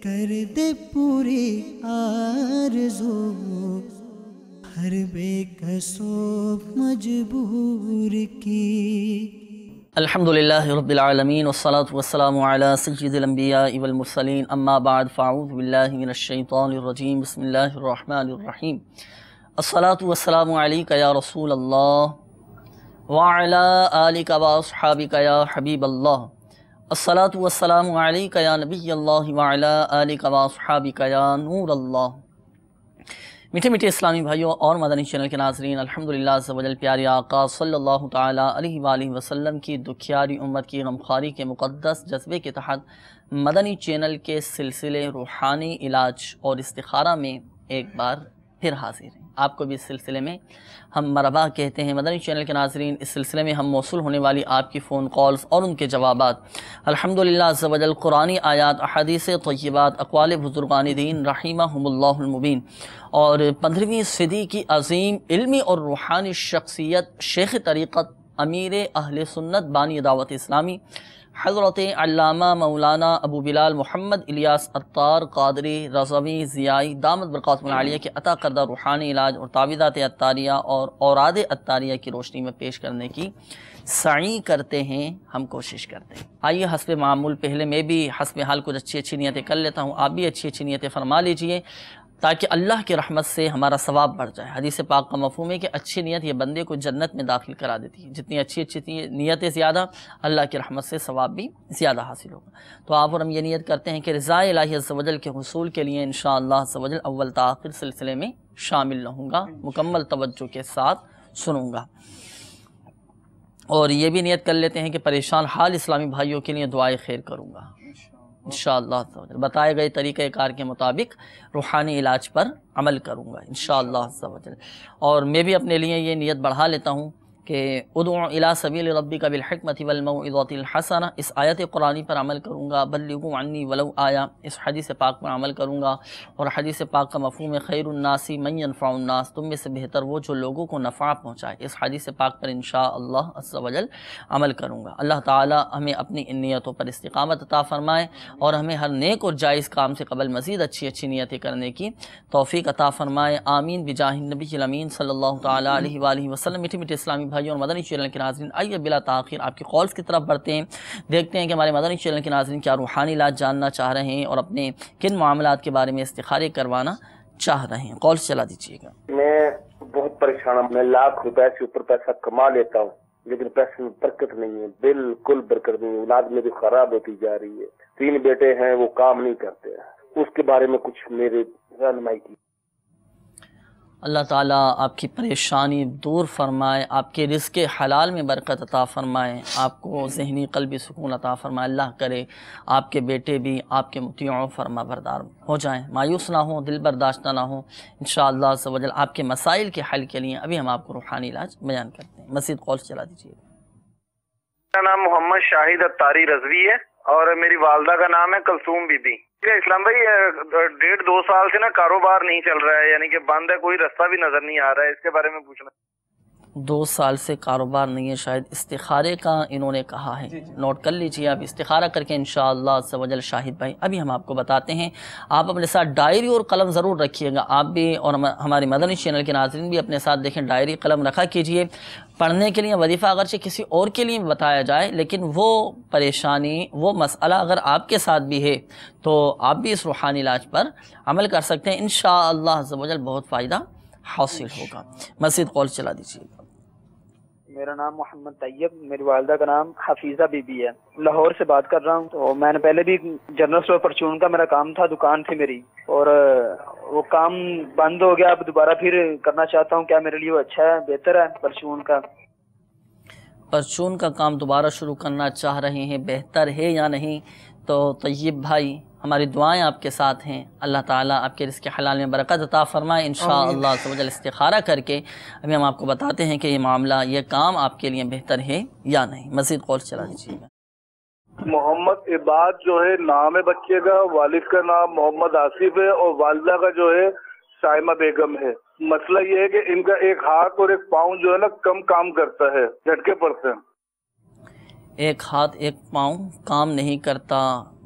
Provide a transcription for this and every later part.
کر دے پوری آرزو ہر بے کسو مجبور کی۔ الحمدللہ رب العالمین والصلاة والسلام علی سید الانبیاء والمرسلین، اما بعد فاعوذ باللہ من الشیطان الرجیم، بسم اللہ الرحمن الرحیم۔ الصلاة والسلام علیک یا رسول اللہ وعلی آلک واصحابک یا حبیب اللہ۔ الصلاة والسلام علیک یا نبی اللہ وعلی آلک واصحابک یا نور اللہ۔ میٹھے میٹھے اسلامی بھائیوں اور مدنی چینل کے ناظرین، الحمدللہ عز و جل پیارے آقا صلی اللہ تعالیٰ علیہ وآلہ وسلم کی دکھیاری امت کی غمخواری کے مقدس جذبے کے تحت مدنی چینل کے سلسلے روحانی علاج اور استخارہ میں ایک بار پھر حاضر ہیں۔ آپ کو بھی اس سلسلے میں ہم مرحبا کہتے ہیں۔ مدنی چینل کے ناظرین، اس سلسلے میں ہم موصول ہونے والی آپ کی فون کالز اور ان کے جوابات الحمدللہ عز و جل قرآنی آیات، احادیث طیبات، اقوال بزرگان دین رحمہم اللہ المبین اور 15ویں صدی کی عظیم علمی اور روحانی شخصیت شیخ طریقت امیر اہل سنت بانی دعوت اسلامی حضرت علامہ مولانا ابو بلال محمد الیاس عطار قادری رضوی ضیائی دامت برکاتہم العالیہ کے عطا کردہ روحانی علاج اور تعویذات عطاریہ اور اوراد عطاریہ کی روشنی میں پیش کرنے کی سعی کرتے ہیں، ہم کوشش کرتے ہیں۔ آئیے حسب معمول پہلے میں بھی حسب حال کچھ اچھی نیتیں کر لیتا ہوں، آپ بھی اچھی نیتیں فرما لیجئے تاکہ اللہ کی رحمت سے ہمارا ثواب بڑھ جائے۔ حدیث پاک کا مفہوم ہے کہ اچھی نیت یہ بندے کو جنت میں داخل کرا دیتی ہے۔ جتنی اچھی نیتیں زیادہ، اللہ کی رحمت سے ثواب بھی زیادہ حاصل ہوگا۔ تو آپ اور ہم یہ نیت کرتے ہیں کہ رضا الہی عز و جل کے حصول کے لیے انشاءاللہ عز و جل اول تا آخر سلسلے میں شامل رہوں گا، مکمل توجہ کے ساتھ سنوں گا۔ اور یہ بھی نیت کر لیتے ہیں کہ پریشان حال اسلامی بھائیوں کے لیے دعائے خیر کروں گا انشاءاللہ۔ بتائے گئے طریقہ کار کے مطابق روحانی علاج پر عمل کروں گا انشاءاللہ۔ اور میں بھی اپنے لیے یہ نیت بڑھا لیتا ہوں کہ ادعو الی سبیل ربک بالحکمۃ والموعظۃ الحسنہ، اس آیت قرآنی پر عمل کروں گا۔ بلغوا عنی ولو آیا، اس حدیث پاک پر عمل کروں گا۔ اور حدیث پاک کا مفہوم ہے خیر الناس من ینفع الناس، تم میں سے بہتر وہ جو لوگوں کو نفع پہنچائے۔ اس حدیث پاک پر انشاءاللہ عز و جل عمل کروں گا۔ اللہ تعالی ہمیں اپنی ان نیتوں پر استقامت عطا فرمائے اور ہمیں ہر نیک اور جائز کام سے قبل مزید اچھی نیتیں کرنے کی توفیق عطا فرمائے، آمین بجاہ النبی الامین صلی اللہ تعالی علیہ وآلہ وسلم۔ میٹھے میٹھے اسلامی بھائیوں اور مدنی چینل کے ناظرین، آئیے بلا تاخیر آپ کی کالز کی طرف بڑھتے ہیں، دیکھتے ہیں کہ ہمارے مدنی چینل کے ناظرین کیا روحانی علاج جاننا چاہ رہے ہیں اور اپنے کن معاملات کے بارے میں استخارے کروانا چاہ رہے ہیں۔ کالز چلا دیجیے گا۔ میں بہت پریشان ہوں، میں لاکھ روپے سے اوپر پیسہ کما لیتا ہوں لیکن پیسے میں برکت نہیں ہے، بالکل برکت نہیں ہے، اولاد میری خراب ہوتی جا رہی ہے، 3 بیٹے ہیں وہ کام نہیں کرتے ہیں، اس کے بارے میں کچھ میرے رہنمائی کی۔ اللہ تعالیٰ آپ کی پریشانی دور فرمائے، آپ کے رزق حلال میں برکت عطا فرمائے، آپ کو ذہنی قلبی سکون عطا فرمائے۔ اللہ کرے آپ کے بیٹے بھی آپ کے مطیع و فرما بردار ہو جائیں، مایوس نہ ہوں، دل برداشتہ نہ ہوں انشاءاللہ عز و جل۔ آپ کے مسائل کے حل کے لیے ابھی ہم آپ کو روحانی علاج بیان کرتے ہیں۔ مزید کال چلا دیجیے۔ میرا نام محمد شاہد عطاری رضوی ہے اور میری والدہ کا نام ہے کلثوم بی بی۔ اسلام بھائی 1.5-2 سال سے نا کاروبار نہیں چل رہا ہے، یعنی کہ بند ہے، کوئی رستہ بھی نظر نہیں آ رہا ہے، اس کے بارے میں پوچھنا۔ 2 سال سے کاروبار نہیں ہے، شاید استخارے کا انہوں نے کہا ہے، نوٹ کر لیجیے آپ، استخارہ کر کے انشاءاللہ عز و جل شاہد بھائی ابھی ہم آپ کو بتاتے ہیں۔ آپ اپنے ساتھ ڈائری اور قلم ضرور رکھیے گا، آپ بھی اور ہمارے مدنی چینل کے ناظرین بھی اپنے ساتھ دیکھیں، ڈائری قلم رکھا کیجیے۔ پڑھنے کے لیے وظیفہ اگرچہ کسی اور کے لیے بتایا جائے لیکن وہ پریشانی، وہ مسئلہ اگر آپ کے ساتھ بھی ہے تو آپ بھی اس روحانی علاج پر عمل کر سکتے ہیں، انشاءاللہ عز و جل بہت فائدہ حاصل ہوگا۔ مزید کال چلا دیجیے گا۔ میرا نام محمد طیب، میری والدہ کا نام حفیظہ بی بی ہے، لاہور سے بات کر رہا ہوں۔ تو میں نے پہلے بھی جنرل اسٹور پرچون کا میرا کام تھا، دکان تھی میری، اور وہ کام بند ہو گیا، اب دوبارہ پھر کرنا چاہتا ہوں، کیا میرے لیے وہ اچھا ہے، بہتر ہے پرچون کا؟ پرچون کا کام دوبارہ شروع کرنا چاہ رہے ہیں، بہتر ہے یا نہیں؟ تو طیب بھائی ہماری دعائیں آپ کے ساتھ ہیں، اللہ تعالیٰ آپ کے رزق حلال میں برکت عطا فرمائے انشاءاللہ عز و جل۔ استخارہ کر کے ابھی ہم آپ کو بتاتے ہیں کہ یہ معاملہ، یہ کام آپ کے لیے بہتر ہے یا نہیں۔ مزید کال چلا دیجیے گا۔ محمد عباد جو ہے نام ہے بچے کا، والد کا نام محمد آصف ہے اور والدہ کا جو ہے شائمہ بیگم ہے۔ مسئلہ یہ ہے کہ ان کا ایک ہاتھ اور ایک پاؤں جو ہے نا کم کام کرتا ہے، جھٹکے پڑتے ہیں۔ ایک ہاتھ ایک پاؤں کام نہیں کرتا،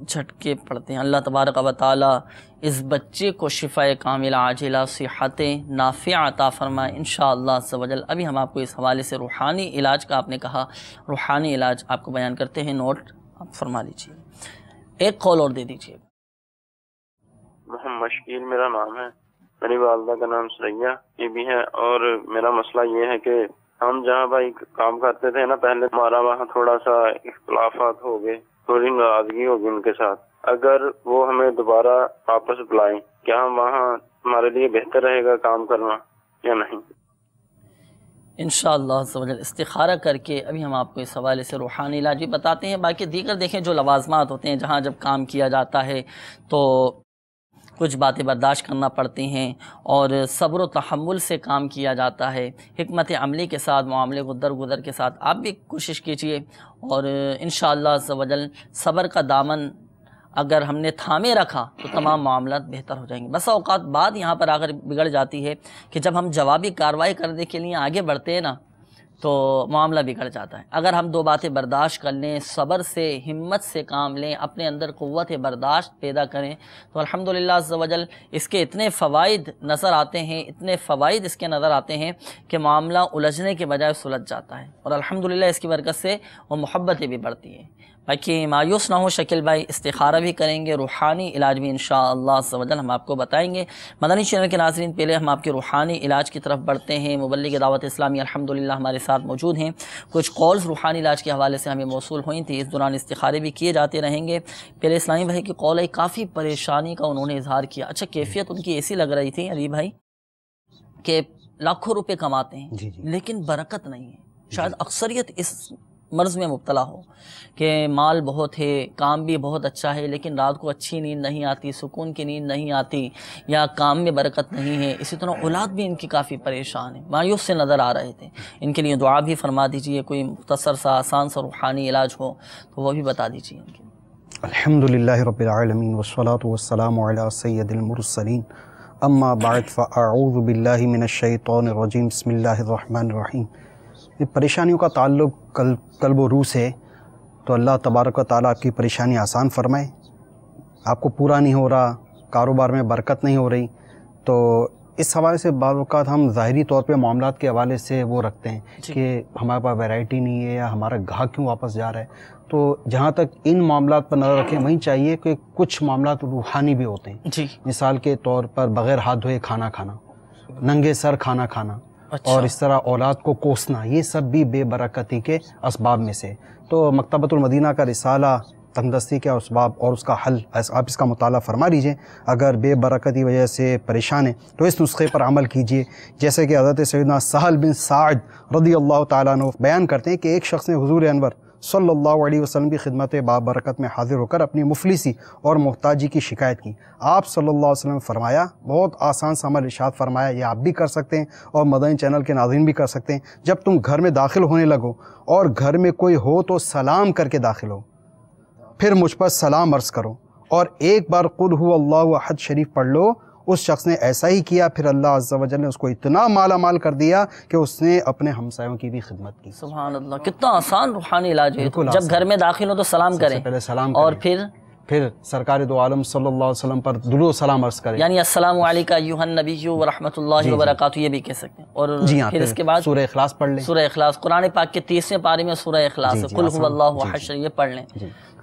جھٹکے پڑتے ہیں۔ اللہ تبارک و تعالی اس بچے کو شفاء کاملہ عاجلہ صحت نافعہ عطا فرمائے انشاءاللہ عز و جل۔ ابھی ہم آپ کو اس حوالے سے روحانی علاج کا، آپ نے کہا روحانی علاج آپ کو بیان کرتے ہیں، نوٹ آپ فرما لیجیے۔ ایک کال اور دے دیجیے۔ محمد شکیل میرا نام ہے، میری والدہ کا نام سریا یہ بھی ہے، اور میرا مسئلہ یہ ہے کہ ہم جہاں بھائی کام کرتے تھے نا پہلے، ہمارا وہاں تھوڑا سا اختلافات ہو گئے، تھوڑی ناراضگی ہوگی ان کے ساتھ۔ اگر وہ ہمیں دوبارہ واپس بلائیں، کیا ہم وہاں ہمارے لیے بہتر رہے گا کام کرنا یا نہیں؟ انشاءاللہ عز و جل استخارہ کر کے ابھی ہم آپ کو اس حوالے سے روحانی علاج بھی بتاتے ہیں۔ باقی دیگر دیکھیں جو لوازمات ہوتے ہیں، جہاں جب کام کیا جاتا ہے تو کچھ باتیں برداشت کرنا پڑتی ہیں اور صبر و تحمل سے کام کیا جاتا ہے، حکمت عملی کے ساتھ، معاملے کو درگزر کے ساتھ آپ بھی کوشش کیجئے، اور انشاءاللہ عز و جل صبر کا دامن اگر ہم نے تھامے رکھا تو تمام معاملات بہتر ہو جائیں گے۔ بس اوقات بات یہاں پر آگر بگڑ جاتی ہے کہ جب ہم جوابی کارروائی کرنے کے لیے آگے بڑھتے ہیں نا تو معاملہ بگڑ جاتا ہے۔ اگر ہم دو باتیں برداشت کر لیں، صبر سے، ہمت سے کام لیں، اپنے اندر قوت برداشت پیدا کریں تو الحمدللہ عز و جل اس کے اتنے فوائد نظر آتے ہیں، اتنے فوائد اس کے نظر آتے ہیں کہ معاملہ الجھنے کے بجائے سلجھ جاتا ہے، اور الحمدللہ اس کی برکت سے وہ محبتیں بھی بڑھتی ہیں۔ باقی مایوس نہ ہو شکیل بھائی، استخارہ بھی کریں گے، روحانی علاج بھی انشاءاللہ عز و جل ہم آپ کو بتائیں گے۔ مدنی چینل کے ناظرین، پہلے ہم آپ کے روحانی علاج کی طرف بڑھتے ہیں۔ مبلغ دعوت اسلامی الحمدللہ ہمارے ساتھ موجود ہیں۔ کچھ کالز روحانی علاج کے حوالے سے ہمیں موصول ہوئی تھیں، اس دوران استخارے بھی کیے جاتے رہیں گے۔ پہلے اسلامی بھائی کی کال آئی، کافی پریشانی کا انہوں نے اظہار کیا۔ اچھا، کیفیت ان کی ایسی لگ رہی تھی علی بھائی کہ لاکھوں روپے کماتے ہیں لیکن برکت نہیں ہے۔ شاید اکثریت اس مرض میں مبتلا ہو کہ مال بہت ہے، کام بھی بہت اچھا ہے، لیکن رات کو اچھی نیند نہیں آتی، سکون کی نیند نہیں آتی، یا کام میں برکت نہیں ہے۔ اسی طرح اولاد بھی ان کی کافی پریشان ہے، مایوس سے نظر آ رہے تھے۔ ان کے لیے دعا بھی فرما دیجئے، کوئی مختصر سا آسان سا روحانی علاج ہو تو وہ بھی بتا دیجئے ان کے۔ الحمدللہ رب العالمین والصلاة والسلام علی سید المرسلین، اما بعد فاعوذ باللہ من الشیطان الرجیم، بسم اللہ الرحمن الرحیم۔ یہ پریشانیوں کا تعلق قلب و روح سے، تو اللہ تبارک و تعالیٰ آپ کی پریشانی آسان فرمائے۔ آپ کو پورا نہیں ہو رہا، کاروبار میں برکت نہیں ہو رہی، تو اس حوالے سے بعض اوقات ہم ظاہری طور پہ معاملات کے حوالے سے وہ رکھتے ہیں کہ ہمارے پاس ویرائٹی نہیں ہے یا ہمارا گاہک کیوں واپس جا رہا ہے۔ تو جہاں تک ان معاملات پر نظر رکھیں، وہیں چاہیے کہ کچھ معاملات روحانی بھی ہوتے ہیں۔ مثال کے طور پر بغیر ہاتھ دھوئے کھانا کھانا، ننگے سر کھانا کھانا، اور اس طرح اولاد کو کوسنا، یہ سب بھی بے برکتی کے اسباب میں سے۔ تو مکتبۃ المدینہ کا رسالہ تندرستی کے اسباب اور اس کا حل، آپ اس کا مطالعہ فرما لیجئے۔ اگر بے برکتی وجہ سے پریشان ہیں تو اس نسخے پر عمل کیجئے، جیسے کہ حضرت سیدنا سہل بن سعد رضی اللہ تعالیٰ عنہ بیان کرتے ہیں کہ ایک شخص نے حضور انور صلی اللہ علیہ وسلم کی خدمت بابرکت میں حاضر ہو کر اپنی مفلسی اور محتاجی کی شکایت کی۔ آپ صلی اللہ علیہ وسلم نے فرمایا، بہت آسان سا عمل ارشاد فرمایا، یہ آپ بھی کر سکتے ہیں اور مدنی چینل کے ناظرین بھی کر سکتے ہیں۔ جب تم گھر میں داخل ہونے لگو اور گھر میں کوئی ہو تو سلام کر کے داخل ہو، پھر مجھ پر سلام عرض کرو، اور ایک بار قل هو اللہ احد شریف پڑھ لو۔ اس شخص نے ایسا ہی کیا، پھر اللہ عز و جل نے اس کو اتنا مالا مال کر دیا کہ اس نے اپنے ہمسایوں کی بھی خدمت کی۔ سبحان اللہ، کتنا آسان روحانی علاج ہے۔ جب گھر میں داخل ہو تو سلام کریں، پہلے سلام کریں، اور پھر سرکار دو عالم صلی اللہ علیہ وسلم پر درود و سلام عرض کریں، یعنی السلام علیکہ ایھا النبی ورحمۃ اللہ وبرکاتہ، یہ بھی کہہ سکتے ہیں۔ اور پھر اس کے بعد سورہ اخلاص پڑھ لیں۔ سورہ اخلاص قرآن پاک کے 30ویں پارے میں سورہ اخلاص، قل هو اللہ احد شریف، یہ پڑھ لیں۔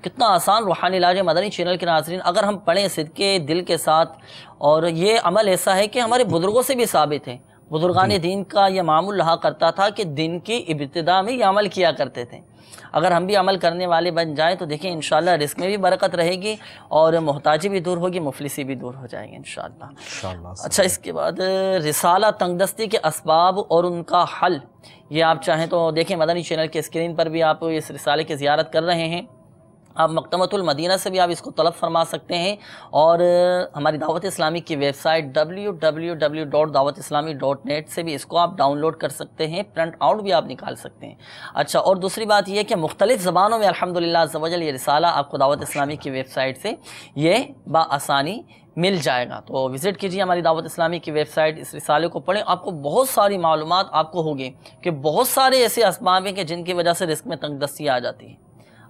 کتنا آسان روحانی علاج ہے مدنی چینل کے ناظرین، اگر ہم پڑھیں صدقے دل کے ساتھ۔ اور یہ عمل ایسا ہے کہ ہمارے بزرگوں سے بھی ثابت ہے، بزرگان دین کا یہ معمول رہا کرتا تھا کہ دن کی ابتدا میں یہ عمل کیا کرتے تھے۔ اگر ہم بھی عمل کرنے والے بن جائیں تو دیکھیں انشاءاللہ رزق میں بھی برکت رہے گی اور محتاجی بھی دور ہوگی، مفلسی بھی دور ہو جائے گی انشاءاللہ۔ اچھا، اس کے بعد رسالہ تنگدستی کے اسباب اور ان کا حل، یہ آپ چاہیں تو دیکھیں مدنی چینل کے اسکرین پر بھی آپ اس رسالے کی زیارت کر رہے ہیں۔ آپ مکتبۃ المدینہ سے بھی آپ اس کو طلب فرما سکتے ہیں، اور ہماری دعوت اسلامی کی ویب سائٹ www.dawatislami.net سے بھی اس کو آپ ڈاؤن لوڈ کر سکتے ہیں، پرنٹ آؤٹ بھی آپ نکال سکتے ہیں۔ اچھا، اور دوسری بات یہ کہ مختلف زبانوں میں الحمدللہ عز و جل یہ رسالہ آپ کو دعوت اسلامی کی ویب سائٹ سے یہ بآسانی مل جائے گا۔ تو وزٹ کیجیے ہماری دعوت اسلامی کی ویب سائٹ، اس رسالے کو پڑھیں، آپ کو بہت ساری معلومات آپ کو ہوگی کہ بہت سارے ایسے اسباب ہیں کہ جن کی وجہ سے رزق میں تنگ دستی آ جاتی ہے۔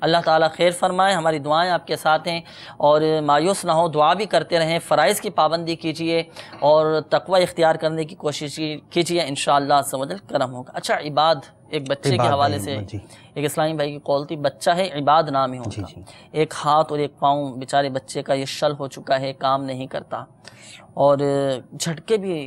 اللہ تعالیٰ خیر فرمائے. ہماری دعائیں آپ کے ساتھ ہیں اور مایوس نہ ہو, دعا بھی کرتے رہیں, فرائض کی پابندی کیجئے اور تقوی اختیار کرنے کی کوشش کیجئے, انشاءاللہ عز و جل کرم ہوگا. اچھا, عباد ایک بچے کے حوالے سے ایک اسلامی بھائی کی کال تھی. بچہ ہے عباد نام ہے ان کا, ایک ہاتھ اور ایک پاؤں بیچارے بچے کا یہ شل ہو چکا ہے, کام نہیں کرتا اور جھٹکے بھی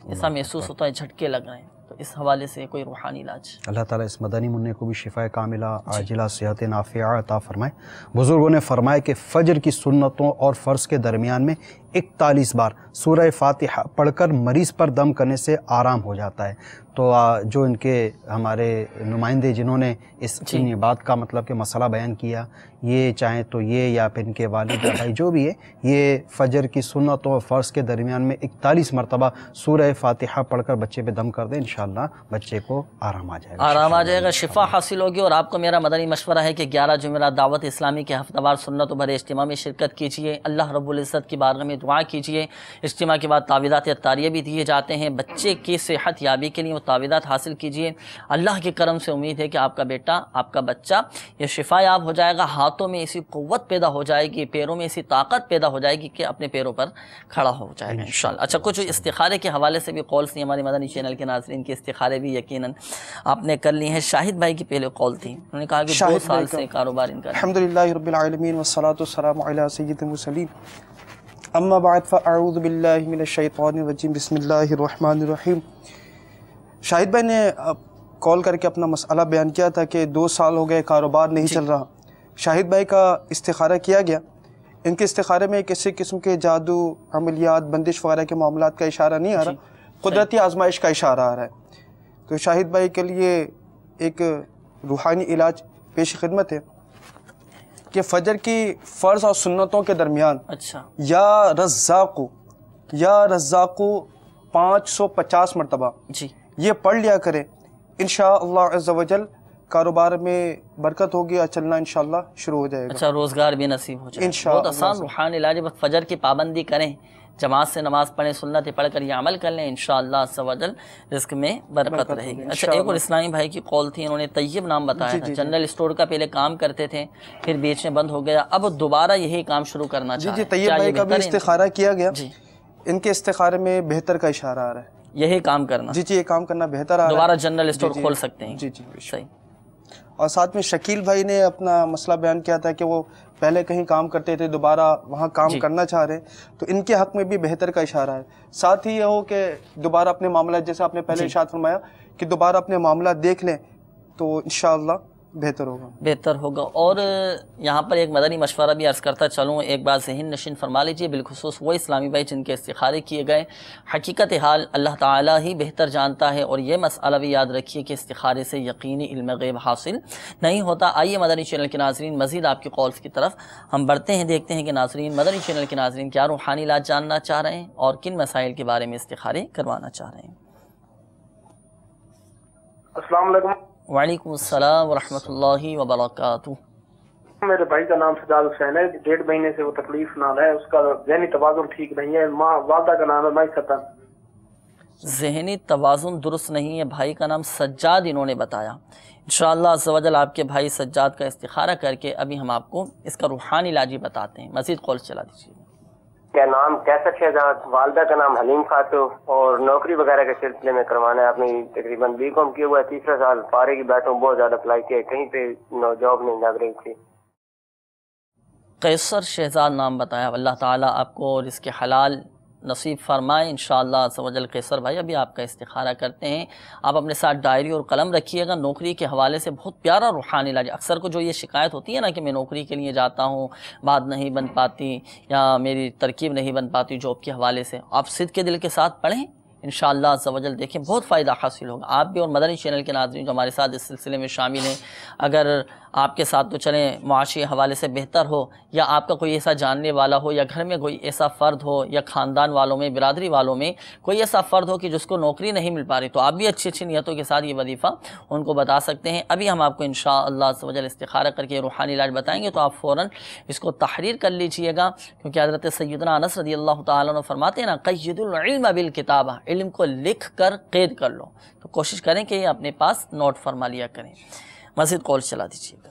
ایسا محسوس ہوتا ہے, جھٹکے لگ رہے ہیں. تو اس حوالے سے کوئی روحانی علاج؟ اللہ تعالیٰ اس مدنی منع کو بھی شفا کاملہ عاجلہ صحت نافعہ عطا فرمائے. بزرگوں نے فرمایا کہ فجر کی سنتوں اور فرض کے درمیان میں 41 بار سورہ فاتحہ پڑھ کر مریض پر دم کرنے سے آرام ہو جاتا ہے. تو جو ان کے ہمارے نمائندے جنہوں نے اس ان بات کا مطلب کہ مسئلہ بیان کیا, یہ چاہیں تو یہ یا پھر ان کے والد بھائی جو بھی ہے, یہ فجر کی سنت اور فرض کے درمیان میں 41 مرتبہ سورہ فاتحہ پڑھ کر بچے پہ دم کر دیں, انشاءاللہ بچے کو آرام آ جائے گا, آرام آ جائے گا, شفا حاصل ہوگی. اور آپ کو میرا مدنی مشورہ ہے کہ 11 جمعرات دعوت اسلامی کے ہفتہ وار سنت و بھرے اجتماع میں شرکت کیجیے. اللہ رب العزت کی بارگاہ میں دعا کیجیے. اجتماع کے بعد تعویذات اتاریہ بھی دیے جاتے ہیں. بچے کی صحت یابی کے لیے وہ تعویذات حاصل کیجیے. اللہ کے کرم سے امید ہے کہ آپ کا بیٹا, آپ کا بچہ یہ شفا یاب ہو جائے گا. ہاتھوں میں ایسی قوت پیدا ہو جائے گی, پیروں میں ایسی طاقت پیدا ہو جائے گی کہ اپنے پیروں پر کھڑا ہو جائے گا انشاءاللہ. اچھا, کچھ استخارے کے حوالے سے بھی کالس تھیں ہمارے مدنی چینل کے ناظرین کی. استخارے بھی یقیناً آپ نے کر لی ہیں. شاہد بھائی کی پہلے کال تھی, انہوں نے کہا کہ 2 سال سے کاروبار ان کا. الحمدللہ رب العالمین والصلاة والسلام علی سید المرسلین, اما بعد فاعوذ باللہ من الشیطان الرجیم, بسم اللہ الرحمن الرحیم. شاہد بھائی نے کال کر کے اپنا مسئلہ بیان کیا تھا کہ 2 سال ہو گئے کاروبار نہیں چل رہا. شاہد بھائی کا استخارہ کیا گیا. ان کے استخارے میں کسی قسم کے جادو, عملیات, بندش وغیرہ کے معاملات کا اشارہ نہیں آ رہا, قدرتی آزمائش کا اشارہ آ رہا ہے. تو شاہد بھائی کے لیے ایک روحانی علاج پیش خدمت ہے کہ فجر کی فرض اور سنتوں کے درمیان یا رزاقو 550 مرتبہ یہ پڑھ لیا کریں. انشاءاللہ عز و جل کاروبار میں برکت ہوگی اور چلنا انشاءاللہ شروع ہو جائے گا. اچھا, روزگار بھی نصیب ہو جائے گا. بہت آسان روحانی علاج. بس فجر کی پابندی کریں, جماعت سے نماز پڑھیں, سنتیں پڑھ کر یہ عمل کر لیں, انشاءاللہ عز و جل رزق میں برکت رہے گی. اچھا, ایک اور اسلامی بھائی کی کال تھی, انہوں نے طیب نام بتایا تھا. جنرل اسٹور کا پہلے کام کرتے تھے, پھر بیچ میں بند ہو گیا, اب دوبارہ یہی کام شروع کرنا چاہتے ہیں. طیب بھائی کا بھی استخارہ کیا گیا. ان کے استخارے میں بہتر کا اشارہ آ رہا ہے, یہی کام کرنا. یہ کام کرنا بہتر آ رہا ہے. دوبارہ جنرل اسٹور کھول سکتے ہیں. صحیح. اور ساتھ میں شکیل بھائی نے اپنا مسئلہ بیان کیا تھا کہ وہ پہلے کہیں کام کرتے تھے, دوبارہ وہاں کام کرنا چاہ رہے ہیں, تو ان کے حق میں بھی بہتر کا اشارہ ہے. ساتھ ہی یہ ہو کہ دوبارہ اپنے معاملات, جیسے آپ نے پہلے ارشاد فرمایا کہ دوبارہ اپنے معاملات دیکھ لیں تو انشاءاللہ بہتر ہوگا. اور یہاں پر ایک مدنی مشورہ بھی عرض کرتا چلوں, ایک بات ذہن نشین فرما لیجئے, بالخصوص وہ اسلامی بھائی جن کے استخارے کیے گئے. حقیقت حال اللہ تعالیٰ ہی بہتر جانتا ہے, اور یہ مسئلہ بھی یاد رکھیے کہ استخارے سے یقینی علم غیب حاصل نہیں ہوتا. آئیے مدنی چینل کے ناظرین مزید آپ کی کالز کی طرف ہم بڑھتے ہیں, دیکھتے ہیں کہ ناظرین مدنی چینل کے ناظرین کیا روحانی علاج جاننا چاہ رہے ہیں اور کن مسائل کے بارے میں استخارے کروانا چاہ رہے ہیں. السلام علیکم. وعلیکم السلام ورحمۃ اللہ وبرکاتہ. میرے بھائی کا نام سجاد حسین ہے, 1.5 مہینے سے وہ تکلیف نال ہے, اس کا ذہنی توازن ٹھیک نہیں ہے. ماں والدہ کا نام ہے مائی ستن. ذہنی توازن درست نہیں ہے. بھائی کا نام سجاد انہوں نے بتایا. انشاءاللہ عز و جل آپ کے بھائی سجاد کا استخارہ کر کے ابھی ہم آپ کو اس کا روحانی علاج ہی بتاتے ہیں. مزید کال چلا دیجیے. کیا نام کیسا شہزاد, والدہ کا نام حلیم خاتون, اور نوکری وغیرہ کے سلسلے میں کروانا ہے. اپنی تقریباً B.Com کیا ہوا ہے, 3 سال فارغ ہی بیٹھا ہوں, بہت زیادہ اپلائی کیا, کہیں پہ جاب نہیں لگ رہی تھی. قیصر شہزاد نام بتایا. اللہ تعالیٰ آپ کو رزق حلال نصیب فرمائے انشاءاللہ عز و جل. قیصر بھائی ابھی آپ کا استخارہ کرتے ہیں, آپ اپنے ساتھ ڈائری اور قلم رکھیے گا. نوکری کے حوالے سے بہت پیارا روحانی علاج. اکثر کو جو یہ شکایت ہوتی ہے نا کہ میں نوکری کے لیے جاتا ہوں, بات نہیں بن پاتی یا میری ترکیب نہیں بن پاتی جاب کے حوالے سے, آپ صدق کے دل کے ساتھ پڑھیں, انشاءاللہ عز و جل دیکھیں بہت فائدہ حاصل ہوگا. آپ بھی اور مدنی چینل کے ناظرین جو ہمارے ساتھ اس سلسلے میں شامل ہیں, اگر آپ کے ساتھ تو چلیں معاشی حوالے سے بہتر ہو, یا آپ کا کوئی ایسا جاننے والا ہو, یا گھر میں کوئی ایسا فرد ہو, یا خاندان والوں میں, برادری والوں میں کوئی ایسا فرد ہو کہ جس کو نوکری نہیں مل پا رہی, تو آپ بھی اچھی اچھی نیتوں کے ساتھ یہ وظیفہ ان کو بتا سکتے ہیں. ابھی ہم آپ کو انشاءاللہ عز و جل استخارہ کر کے روحانی علاج بتائیں گے, تو آپ فوراً اس کو تحریر کر لیجئے گا, کیونکہ حضرت سیدنا انس رضی اللہ تعالیٰ عنہ فرماتے ہیں نا, قید العلم بالکتابہ, علم کو لکھ کر قید کر لو. تو کوشش کریں کہ یہ اپنے پاس نوٹ فرما لیا کریں. مزید کال چلا دیجیے گا.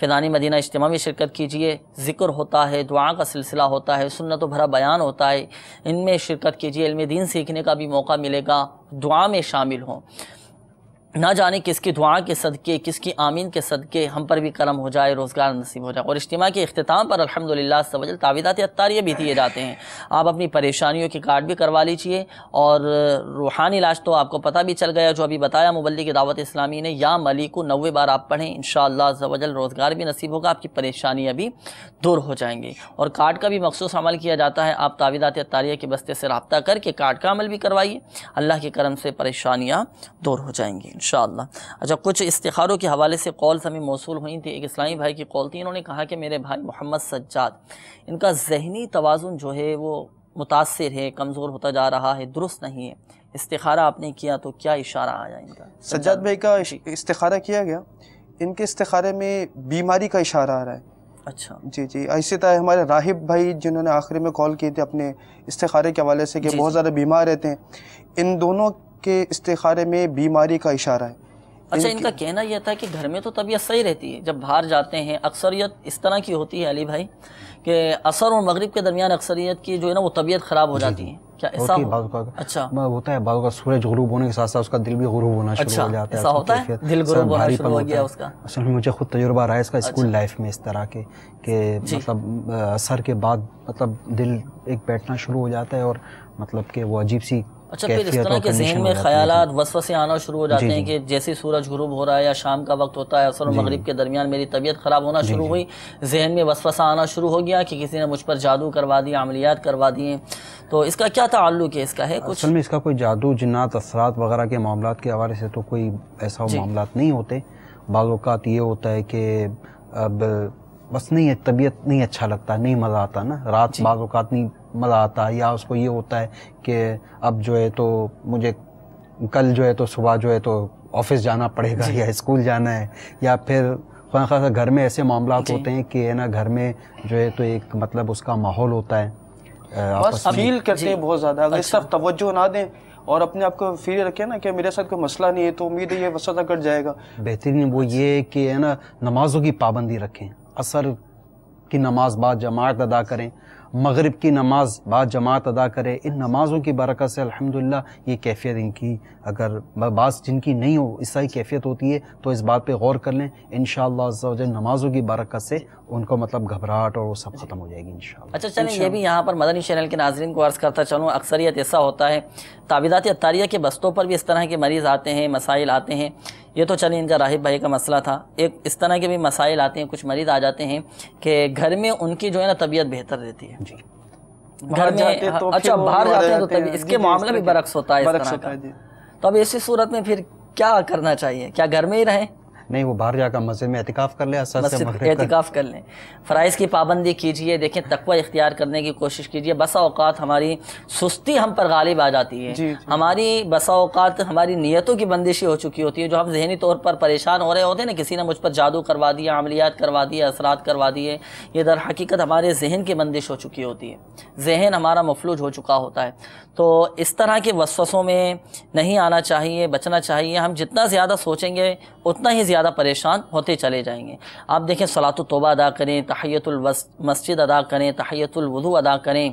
فیضانی مدینہ اجتماع میں شرکت کیجئے، ذکر ہوتا ہے، دعا کا سلسلہ ہوتا ہے، سنت و بھرا بیان ہوتا ہے، ان میں شرکت کیجئے، علم دین سیکھنے کا بھی موقع ملے گا، دعا میں شامل ہوں۔ نہ جانے کس کی دعا کے صدقے، کس کی آمین کے صدقے ہم پر بھی کرم ہو جائے، روزگار نصیب ہو جائے۔ اور اجتماع کے اختتام پر الحمدللہ سبحان تعویذات عطاریہ بھی دیے جاتے ہیں، آپ اپنی پریشانیوں کے کارڈ بھی کروا لیجئے، اور روحانی علاج تو آپ کو پتہ بھی چل گیا جو ابھی بتایا مبلغ دعوت اسلامی نے، یا ملیکو 90 بار آپ پڑھیں، انشاءاللہ عز و جل روزگار بھی نصیب ہوگا، آپ کی پریشانیاں بھی دور ہو جائیں گے۔ اور کارڈ کا بھی مخصوص عمل کیا جاتا ہے، آپ تعویذات عطاریہ کے بستے سے رابطہ کر کے کارڈ کا عمل بھی کروائیے، اللہ کے کرم سے پریشانیاں دور ہو جائیں گی انشاءاللہ۔ اچھا، کچھ استخاروں کے حوالے سے کالز ہمیں موصول ہوئی تھی۔ ایک اسلامی بھائی کی کال تھی، انہوں نے کہا کہ میرے بھائی محمد سجاد، ان کا ذہنی توازن جو ہے وہ متاثر ہے، کمزور ہوتا جا رہا ہے، درست نہیں ہے، استخارہ آپ نے کیا تو کیا اشارہ آیا ان کا؟ سجاد بھائی کا استخارہ کیا گیا، ان کے استخارے میں بیماری کا اشارہ آ رہا ہے۔ اچھا جی جی، اسی طرح ہمارے راہب بھائی جنہوں نے آخری میں کال کی تھی اپنے استخارے کے حوالے سے کہ بہت زیادہ بیمار رہتے ہیں، ان دونوں کے استخارے میں بیماری کا اشارہ ہے۔ اچھا، ان کا کہنا یہ تھا کہ گھر میں تو طبیعت صحیح رہتی ہے، جب باہر جاتے ہیں اکثریت اس طرح کی ہوتی ہے علی بھائی کہ عصر اور مغرب کے درمیان اکثریت کی جو ہے نا وہ طبیعت خراب ہو جاتی ہے، کیا ایسا اچھا ہوتا ہے؟ بعض اوقات سورج غروب ہونے کے ساتھ ساتھ اس کا دل بھی غروب ہونا شروع ہو جاتا ہے۔ ایسا ہوتا ہے دل غروب ہونا شروع ہو گیا اس کا؟ اصل میں مجھے خود تجربہ رہا ہے اس کا اسکول لائف میں، اس طرح کے کہ مطلب عصر کے بعد مطلب دل ایک بیٹھنا شروع ہو جاتا ہے، اور مطلب کہ وہ عجیب سی اچھا پھر اس طرح کے ذہن میں خیالات وسوسے آنا شروع ہو جاتے ہیں کہ جیسے سورج غروب ہو رہا ہے یا شام کا وقت ہوتا ہے، عصر و مغرب کے درمیان میری طبیعت خراب ہونا شروع ہوئی، ذہن میں وسوسہ آنا شروع ہو گیا کہ کسی نے مجھ پر جادو کروا دیا، عملیات کروا دیے، تو اس کا کیا تعلق ہے؟ اس کا ہے کچھ؟ اصل میں اس کا کوئی جادو، جنات، اثرات وغیرہ کے معاملات کے حوالے سے تو کوئی ایسا معاملات نہیں ہوتے۔ بعض اوقات یہ ہوتا ہے کہ اب بس نہیں ہے، طبیعت نہیں اچھا لگتا، نہیں مزہ آتا نا، رات بعض اوقات نہیں مزہ آتا، یا اس کو یہ ہوتا ہے کہ اب جو ہے تو مجھے کل جو ہے تو صبح جو ہے تو آفس جانا پڑے گا یا اسکول جانا ہے، یا پھر خاصا گھر میں ایسے معاملات ہوتے ہیں کہ نا گھر میں جو ہے تو ایک مطلب اس کا ماحول ہوتا ہے، بس فیل کرتے ہیں بہت زیادہ، اگر اس طرف توجہ نہ دیں اور اپنے آپ کو فیل رکھیں نا کہ میرے ساتھ کوئی مسئلہ نہیں ہے، تو امید ہے یہ وسوسہ کٹ جائے گا۔ بہترین وہ یہ کہ ہے نا نمازوں کی پابندی رکھیں، عصر کی نماز بعد جماعت ادا کریں، مغرب کی نماز بعد جماعت ادا کریں، ان نمازوں کی برکت سے الحمدللہ یہ کیفیت ان کی، اگر بعض جن کی نہیں ہو اس طرح کیفیت ہوتی ہے تو اس بات پہ غور کر لیں، انشاءاللہ عز و جل نمازوں کی برکت سے ان کو مطلب گھبراہٹ اور وہ سب ختم ہو جائے گی انشاءاللہ۔ اچھا چلیں یہ بھی یہاں پر مدنی چینل کے ناظرین کو عرض کرتا چلوں، اکثریت ایسا ہوتا ہے تعویذات عطاریہ کے بستوں پر بھی اس طرح کے مریض آتے ہیں، مسائل آتے ہیں، یہ تو چلیں ان کا راہب بھائی کا مسئلہ تھا، ایک اس طرح کے بھی مسائل آتے ہیں، کچھ مریض آ جاتے ہیں کہ گھر میں ان کی جو ہے نا طبیعت بہتر رہتی ہے، گھر میں اچھا باہر جاتے ہیں تو طبیعت اس کے معاملے بھی برعکس ہوتا ہے اس طرح کا، تو اب ایسی صورت میں پھر کیا کرنا چاہیے؟ کیا گھر میں ہی رہیں؟ نہیں، وہ باہر جا کر مسجد میں اعتکاف کر لیں، اعتکاف کر لیں، فرائض کی پابندی کیجئے، دیکھیں تقوی اختیار کرنے کی کوشش کیجئے۔ بسا اوقات ہماری سستی ہم پر غالب آ جاتی ہے، ہماری بسا اوقات ہماری نیتوں کی بندشی ہو چکی ہوتی ہے، جو ہم ذہنی طور پر پریشان ہو رہے ہوتے ہیں نا، کسی نے مجھ پر جادو کروا دیا، عملیات کروا دیا، اثرات کروا دیے، یہ در حقیقت ہمارے ذہن کی بندش ہو چکی ہوتی ہے، ذہن ہمارا مفلوج ہو چکا ہوتا ہے، تو اس طرح کے وسوسوں میں نہیں آنا چاہیے، بچنا چاہیے۔ ہم جتنا زیادہ سوچیں گے اتنا ہی زیادہ پریشان ہوتے چلے جائیں گے۔ آپ دیکھیں صلاۃ التوبہ ادا کریں، تحیۃ المسجد ادا کریں، تحیۃ الوضو ادا کریں،